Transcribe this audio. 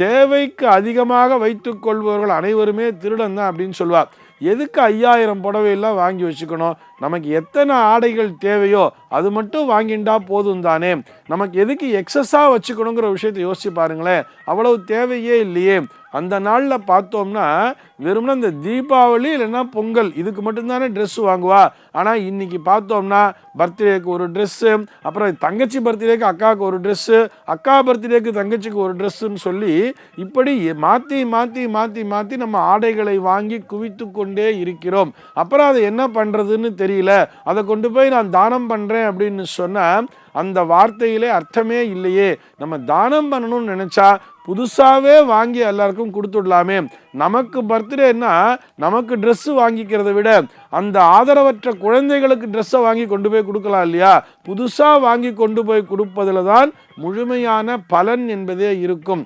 தேவைக்கு அதிகமாக வைத்துக் கொள்பவர்கள் அனைவருமே திருடன் தான் அப்படின்னு சொல்லுவார். எதுக்கு 5000 புடவையெல்லாம் வாங்கி வச்சுக்கணும்? நமக்கு எத்தனை ஆடைகள் தேவையோ அது மட்டும் வாங்கிண்டா போதும் தானே. நமக்கு எதுக்கு எக்ஸஸாக வச்சுக்கணுங்கிற விஷயத்தை யோசிச்சு பாருங்களேன். அவ்வளவு தேவையே இல்லையே. அந்த நாளில் பார்த்தோம்னா வெறும்னா இந்த தீபாவளி இல்லைன்னா பொங்கல் இதுக்கு மட்டும்தானே ட்ரெஸ் வாங்குவா. ஆனால் இன்னைக்கு பார்த்தோம்னா பர்த்டேக்கு ஒரு ட்ரெஸ்ஸு, அப்புறம் தங்கச்சி பர்த்டேக்கு அக்காவுக்கு ஒரு ட்ரெஸ்ஸு, அக்கா பர்த்டேக்கு தங்கச்சிக்கு ஒரு ட்ரெஸ்ஸுன்னு சொல்லி இப்படி மாற்றி மாற்றி மாற்றி மாற்றி நம்ம ஆடைகளை வாங்கி குவித்து கொண்டே இருக்கிறோம். அப்புறம் அதை என்ன பண்ணுறதுன்னு தெரியல. அதை கொண்டு போய் நான் தானம் பண்ணுறேன் அப்படின்னு சொன்னால் அந்த வார்த்தையிலே அர்த்தமே இல்லையே. நம்ம தானம் பண்ணணும்னு நினச்சா புதுசாகவே வாங்கி எல்லாருக்கும் கொடுத்துடலாமே. நமக்கு பர்த்டேன்னா நமக்கு ட்ரெஸ்ஸு வாங்கிக்கிறத விட அந்த ஆதரவற்ற குழந்தைகளுக்கு ட்ரெஸ்ஸை வாங்கி கொண்டு போய் கொடுக்கலாம் இல்லையா. புதுசாக வாங்கி கொண்டு போய் கொடுப்பதில் தான் முழுமையான பலன் என்பதே இருக்கும்.